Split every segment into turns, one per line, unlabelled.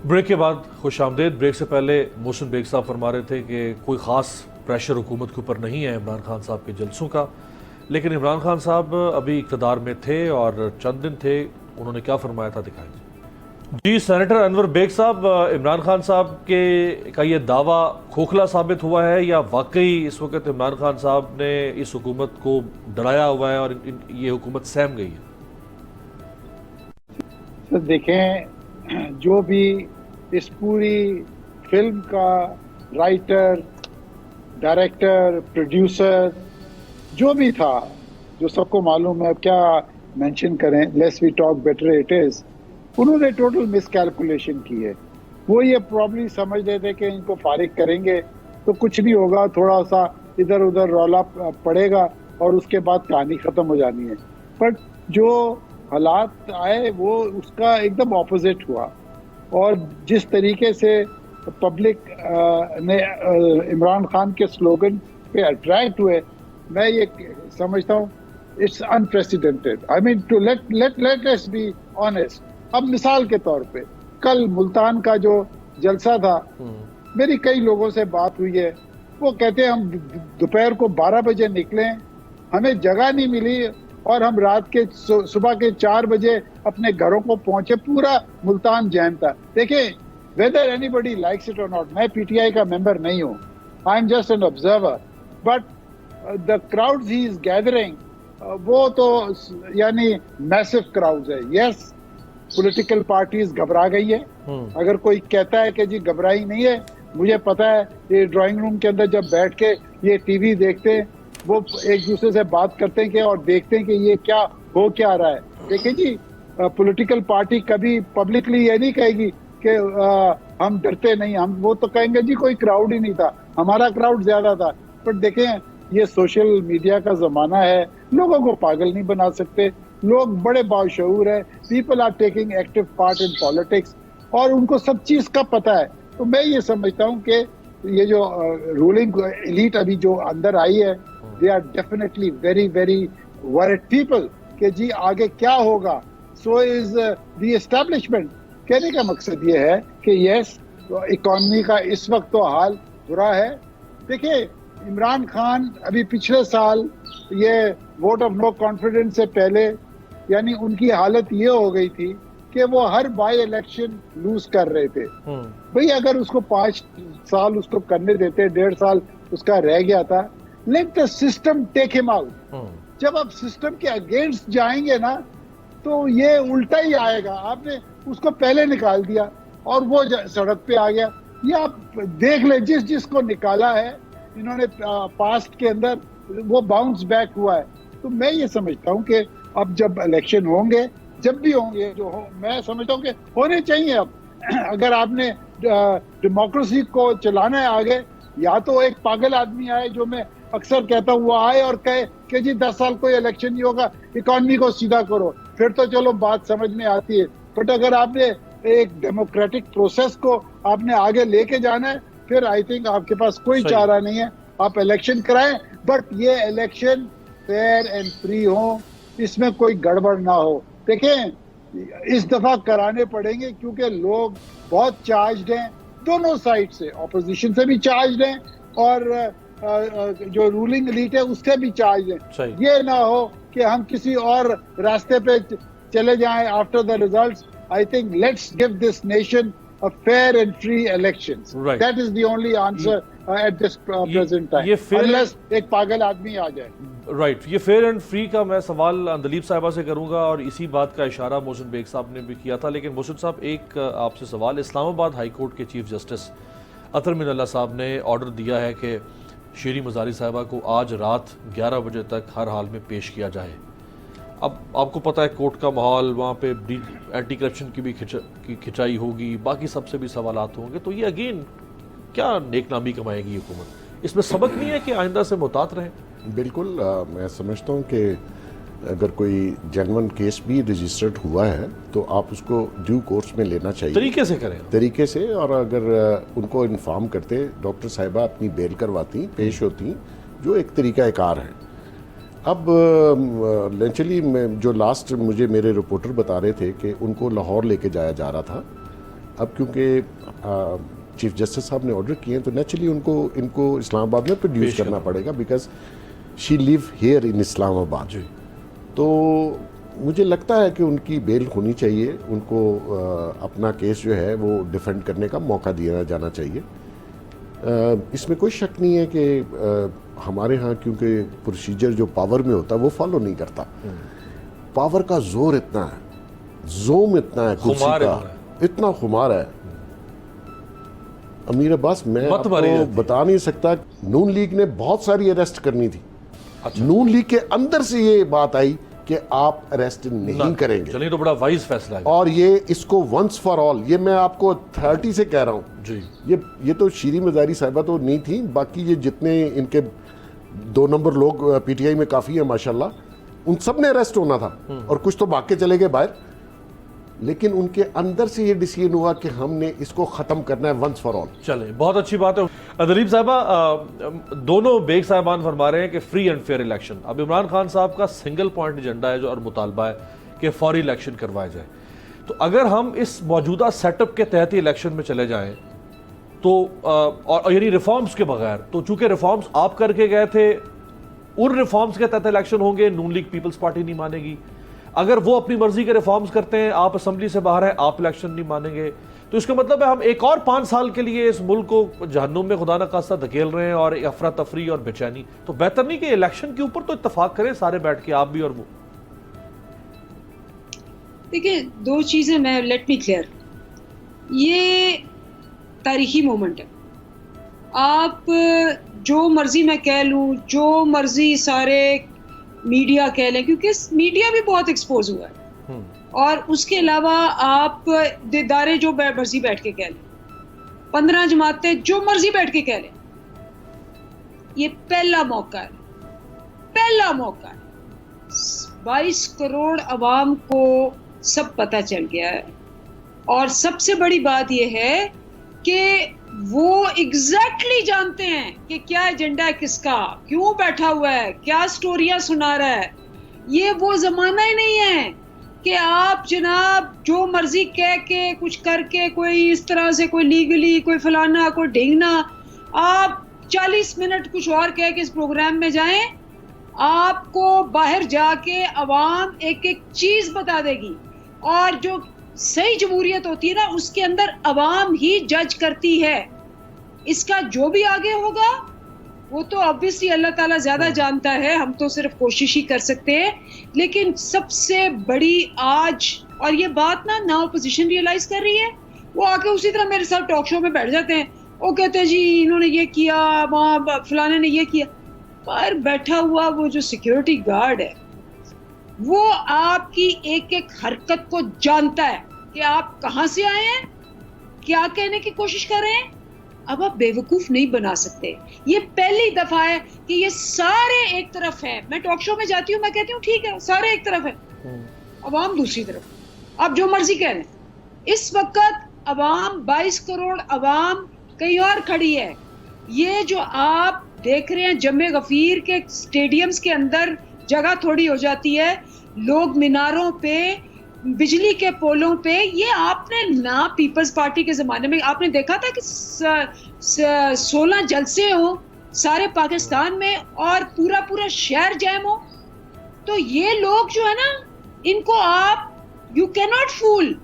Break के बाद खुश आमदेद। ब्रेक से पहले मोहसिन बेग साहब फरमा रहे थे कि कोई ख़ास प्रेशर हुकूमत के ऊपर नहीं है इमरान खान साहब के जलसों का, लेकिन इमरान खान साहब अभी इक़्तिदार में थे और चंद दिन थे, उन्होंने क्या फरमाया था दिखाएंगे। जी सेनेटर अनवर बेग साहब, इमरान खान साहब के का ये दावा खोखला साबित हुआ है या वाकई इस वक्त इमरान खान साहब ने इस हुकूमत को डराया हुआ है और ये हुकूमत सहम गई है?
तो देखें, जो भी इस पूरी फिल्म का राइटर, डायरेक्टर, प्रोड्यूसर जो भी था, जो सबको मालूम है, अब क्या मेंशन करें, let's we talk better it is, उन्होंने टोटल मिसकैलकुलेशन की है। वो ये प्रॉब्ली समझ रहे थे कि इनको फारिग करेंगे तो कुछ नहीं होगा, थोड़ा सा इधर उधर रौला पड़ेगा और उसके बाद कहानी खत्म हो जानी है। बट जो हालात आए वो उसका एकदम ऑपोजिट हुआ, और जिस तरीके से पब्लिक ने इमरान खान के स्लोगन पे अट्रैक्ट हुए, मैं ये समझता हूँ it's unprecedented. I mean to let us be honest. अब मिसाल के तौर पे कल मुल्तान का जो जलसा था, मेरी कई लोगों से बात हुई है, वो कहते हैं हम दोपहर को 12 बजे निकले, हमें जगह नहीं मिली और हम रात के सुबह के 4 बजे अपने घरों को पहुंचे, पूरा मुल्तान जैम था। देखिए, वेदर एनीबडी लाइक्स इट और नॉट, मैं पीटीआई का मेंबर नहीं हूँ, I am just an observer, but the crowds he is gathering, वो तो यानी मैसिव क्राउड्स है। यस, पॉलिटिकल पार्टीज घबरा गई है। अगर कोई कहता है कि जी घबराई नहीं है, मुझे पता है ये ड्राइंग रूम के अंदर जब बैठ के ये टीवी देखते हैं, वो एक दूसरे से बात करते हैं कि और देखते हैं कि ये क्या हो क्या रहा है। देखिए जी, पॉलिटिकल पार्टी कभी पब्लिकली ये नहीं कहेगी कि हम डरते नहीं, हम वो तो कहेंगे जी कोई क्राउड ही नहीं था, हमारा क्राउड ज्यादा था। बट देखें, ये सोशल मीडिया का जमाना है, लोगों को पागल नहीं बना सकते, लोग बड़े बाशऊर है, people are taking active part in politics और उनको सब चीज का पता है। तो मैं ये समझता हूँ कि ये जो रूलिंग एलीट अभी जो अंदर आई है, they are definitely very very worried people कि जी आगे क्या होगा। So is the establishment. कहने का मकसद ये है कि यस, इकॉनमी का इस वक्त तो हाल बुरा है। देखिए, इमरान खान अभी पिछले साल ये वोट ऑफ नो कॉन्फिडेंस से पहले, यानी उनकी हालत ये हो गई थी कि वो हर बाई इलेक्शन लूज कर रहे थे। भाई अगर उसको 5 साल उसको करने देते, 1.5 साल उसका रह गया था, let the system take him out. जब आप सिस्टम के अगेंस्ट जाएंगे ना, तो ये उल्टा ही आएगा। आपने उसको पहले निकाल दिया और वो सड़क पे आ गया। ये आप देख ले, जिस जिसको निकाला है इन्होंने पास्ट के अंदर, वो बाउंस बैक हुआ है। तो मैं ये समझता हूँ कि अब जब इलेक्शन होंगे, जब भी होंगे, जो हो, मैं समझता हूँ कि होने चाहिए। अब अगर आपने डेमोक्रेसी को चलाना है आगे, या तो एक पागल आदमी आए, जो मैं अक्सर कहता हूँ, वो आए और कहे कि जी 10 साल कोई इलेक्शन नहीं होगा, इकॉनमी को सीधा करो, फिर तो चलो बात समझ में आती है। बट अगर आपने एक डेमोक्रेटिक प्रोसेस को आपने आगे लेके जाना है, फिर आई थिंक आपके पास कोई चारा नहीं है, आप इलेक्शन कराएं, बट ये इलेक्शन फेयर एंड फ्री हो, इसमें कोई गड़बड़ ना हो। देखें, इस दफा कराने पड़ेंगे क्योंकि लोग बहुत चार्ज्ड हैं, दोनों साइड से, ऑपोजिशन से भी चार्ज्ड हैं और जो रूलिंग एलीट है उससे भी चार्ज है। ये ना हो कि हम किसी और रास्ते पे चले जाएं after the results. I think let's give this nation a fair and free elections.
Right.
That is the only answer at this present time. Unless एक पागल आदमी आ जाए।
राइट, ये फेयर एंड फ्री का मैं सवाल अंदलीब साहिबा से करूंगा और इसी बात का इशारा मोहसिन बेग साहब ने भी किया था। लेकिन मोहसिन साहब, एक आपसे सवाल, इस्लामाबाद हाई कोर्ट के चीफ जस्टिस अतर मिनल्ला साहब ने ऑर्डर दिया है कि शीरी मज़ारी साहिबा को आज रात 11 बजे तक हर हाल में पेश किया जाए। अब आपको पता है कोर्ट का माहौल, वहाँ पे एंटी करप्शन की भी खिंचाई होगी, बाकी सबसे भी सवालात होंगे, तो ये अगेन क्या नेकनामी कमाएगी हुकूमत? इसमें सबक नहीं है कि आइंदा से मुहतात रहें? बिल्कुल,
मैं समझता हूँ कि अगर कोई जेन्युइन केस भी रजिस्टर्ड हुआ है तो आप उसको ड्यू कोर्स में लेना चाहिए,
तरीके से करें, तरीके
से। और अगर उनको इन्फॉर्म करते, डॉक्टर साहिबा अपनी बेल करवाती, पेश होती, जो एक तरीका कार है। अब नेचुरली जो लास्ट मुझे मेरे रिपोर्टर बता रहे थे कि उनको लाहौर लेके जाया जा रहा था अब क्योंकि चीफ जस्टिस साहब ने ऑर्डर किए हैं तो नेचुरली इनको इस्लामाबाद में प्रोड्यूस करना पड़ेगा, because she live here in Islamabad.
जी।
तो मुझे लगता है कि उनकी बेल होनी चाहिए, उनको अपना केस जो है वो डिफेंड करने का मौका दिया जाना चाहिए। इसमें कोई शक नहीं है कि हमारे यहाँ क्योंकि प्रोसीजर जो पावर में होता है वो फॉलो नहीं करता। पावर का जोर इतना है, जोम इतना है, कुर्सी का इतना खुमार है। अमीर अब्बास, मैं आपको बता नहीं सकता, नून लीग ने बहुत सारी अरेस्ट करनी थी।
अच्छा।
नून लीग के अंदर से ये बात आई कि आप अरेस्ट नहीं करेंगे।
चलिए, तो बड़ा वाइज फैसला है।
और ये इसको वंस फॉर ऑल, ये मैं आपको 30 से कह रहा हूं
जी।
ये तो शीरी मजारी साहिबा तो नहीं थी, बाकी ये जितने इनके 2 नंबर लोग पीटीआई में काफी है माशाल्लाह, उन सब ने अरेस्ट होना था और कुछ तो भाग के चले गए बाहर, लेकिन उनके अंदर से ये डिसीजन हुआ कि हमने इसको खत्म करना है वंस फॉर ऑल।
चले, बहुत अच्छी बात है। दलीप साहबा, दोनों बेग साहबान फरमा रहे हैं कि फ्री एंड फेयर इलेक्शन। अब इमरान खान साहब का सिंगल पॉइंट एजेंडा है जो और मुतालबा है कि फौरी इलेक्शन करवाया जाए। तो अगर हम इस मौजूदा सेटअप के तहत ही इलेक्शन में चले जाएं तो और यानी रिफॉर्म्स के बगैर, तो चूंकि रिफॉर्म्स आप करके गए थे, उन रिफॉर्म्स के तहत इलेक्शन होंगे, नून लीग पीपल्स पार्टी नहीं मानेगी। अगर वो अपनी मर्जी के रिफॉर्म्स करते हैं, आप असेंबली से बाहर हैं, आप इलेक्शन नहीं मानेंगे, तो इसका मतलब है हम एक और 5 साल के लिए इस मुल्क को जहन्नुम में खुदा न खास्ता धकेल रहे हैं और अफरा तफरी और बेचैनी। तो बेहतर नहीं कि इलेक्शन के ऊपर तो इत्तेफाक करें सारे बैठ के, आप भी और वो।
देखिए, 2 चीजें मैं लेट मी क्लियर, ये तारीखी मोमेंट है। आप जो मर्जी मैं कह लूं, जो मर्जी सारे मीडिया कह लें, क्योंकि मीडिया भी बहुत एक्सपोज हुआ है, और उसके अलावा आप दिदारे जो मर्जी बैठ के कह लें, 15 जमातें जो मर्जी बैठ के कह लें, ये पहला मौका है, पहला मौका है। 22 करोड़ अवाम को सब पता चल गया है, और सबसे बड़ी बात यह है कि वो एग्जैक्टली जानते हैं कि क्या एजेंडा है किसका, क्यों बैठा हुआ है, क्या स्टोरियां सुना रहा है। ये वो जमाना ही नहीं है कि आप जनाब जो मर्जी कह के कुछ करके, कोई इस तरह से, कोई लीगली, कोई फलाना, कोई ढींगना, आप 40 मिनट कुछ और कह के इस प्रोग्राम में जाएं, आपको बाहर जाके अवाम एक एक चीज बता देगी। और जो सही जमहूरियत होती है ना, उसके अंदर अवाम ही जज करती है। इसका जो भी आगे होगा वो तो ऑब्वियसली अल्लाह ताला ज्यादा जानता है, हम तो सिर्फ कोशिश ही कर सकते हैं। लेकिन सबसे बड़ी आज, और ये बात ना अपोजिशन रियलाइज कर रही है, वो आके उसी तरह मेरे साथ टॉक शो में बैठ जाते हैं, वो कहते हैं जी इन्होंने ये किया, वहां फलाने ने ये किया। पर बैठा हुआ वो जो सिक्योरिटी गार्ड है, वो आपकी एक एक हरकत को जानता है कि आप कहां से आए हैं, क्या कहने की कोशिश कर रहे हैं। अब आप बेवकूफ नहीं बना सकते। ये पहली दफा है कि ये सारे एक तरफ है। मैं टॉक शो में जाती हूँ, मैं कहती हूँ ठीक है, सारे एक तरफ है, अवाम दूसरी तरफ, आप जो मर्जी कह लें। इस वक्त अवाम, 22 करोड़ अवाम कहीं और खड़ी है। ये जो आप देख रहे हैं, जमे गफीर के स्टेडियम्स के अंदर जगह थोड़ी हो जाती है, लोग मीनारों पे, बिजली के पोलों पे, ये आपने ना पीपल्स पार्टी के जमाने में आपने देखा था कि 16 जलसे हो सारे पाकिस्तान में और पूरा शहर जैम हो। तो ये लोग जो है ना, इनको आप यू कैन नॉट फूल।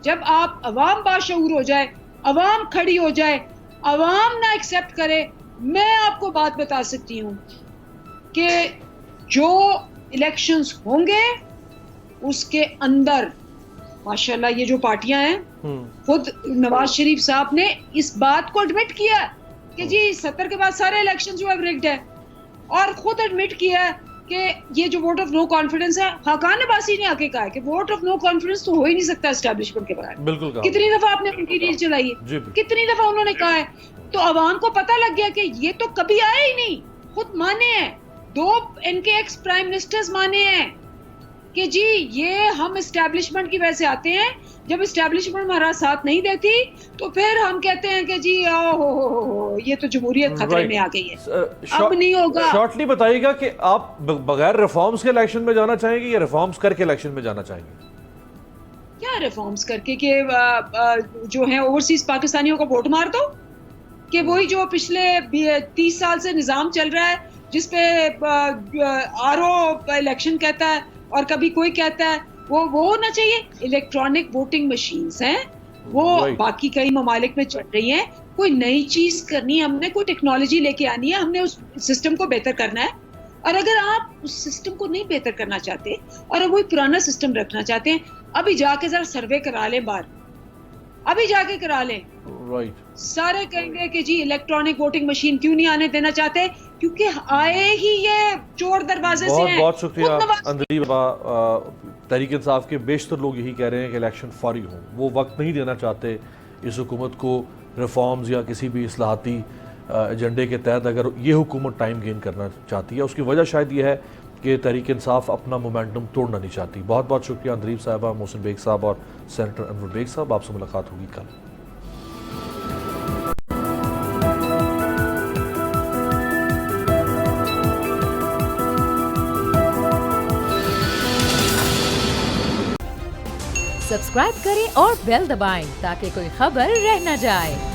जब आप अवाम बाशऊर हो जाए, अवाम खड़ी हो जाए, अवाम ना एक्सेप्ट करे, मैं आपको बात बता सकती हूँ कि जो इलेक्शंस होंगे उसके अंदर माशाल्लाह ये जो पार्टियां हैं, खुद नवाज शरीफ साहब ने इस बात को एडमिट किया कि जी 70 के बाद सारे इलेक्शन जो है रिग्ड है, और खुद एडमिट किया कि ये जो वोट ऑफ नो कॉन्फिडेंस है, हकान अब्बासी ने आके कहा कि वोट ऑफ नो कॉन्फिडेंस तो हो ही नहीं सकता एस्टेब्लिशमेंट के बगैर।
बिल्कुल।
कितनी दफा आपने उनकी रील चलाई है, कितनी दफा उन्होंने कहा है। तो अवाम को पता लग गया कि ये तो कभी आया ही नहीं, खुद माने हैं, 2 इनके एक्स प्राइम मिनिस्टर्स माने हैं कि जी ये हम एस्टेब्लिशमेंट की वजह से आते हैं, जब एस्टेब्लिशमेंट हमारा साथ नहीं देती तो फिर हम कहते हैं कि जी हो ये तो जमहूरियत खतरे में आ गई है, अब नहीं होगा।
शॉर्टली बताइएगा कि आप बगैर रिफॉर्म्स के इलेक्शन में जाना चाहेंगे या रिफॉर्म्स करके इलेक्शन में जाना चाहेंगे?
क्या रिफॉर्म्स करके कि जो है ओवरसीज पाकिस्तानियों को वोट मार दो, कि वही जो पिछले 30 साल से निज़ाम चल रहा है जिसपे आरओ इलेक्शन कहता है और कभी कोई कहता है, वो होना चाहिए। इलेक्ट्रॉनिक वोटिंग मशीन्स हैं, वो बाकी कई ममालिक में चल रही हैं। कोई नई चीज करनी है, हमने कोई टेक्नोलॉजी लेके आनी है, हमने उस सिस्टम को बेहतर करना है। और अगर आप उस सिस्टम को नहीं बेहतर करना चाहते और वही पुराना सिस्टम रखना चाहते हैं, अभी जाके जरा सर्वे करा लें बाहर, अभी जाके करा लें।
राइट।
सारे कहेंगे कि जी इलेक्ट्रॉनिक वोटिंग मशीन क्यों नहीं आने देना चाहते, क्योंकि आए ही ये चोर दरवाजे से हैं।
बहुत शुक्रिया अंदलीब बाबा। तहरीक इंसाफ के बेशतर लोग यही कह रहे हैं कि इलेक्शन फौरी हों, वो वक्त नहीं देना चाहते इस हुकूमत को रिफॉर्म्स या किसी भी इस्लाहाती एजेंडे के तहत। अगर ये हुकूमत टाइम गेन करना चाहती है, उसकी वजह शायद ये है कि तहरीक इंसाफ अपना मोमेंटम तोड़ना नहीं चाहती। बहुत बहुत शुक्रिया अंदलीब साहबा, मोहसिन बेग साहब और सेनेटर अनवर बेग साहब। आपसे मुलाकात होगी कल।
सब्सक्राइब करें और बेल दबाएं ताकि कोई खबर रह न जाए।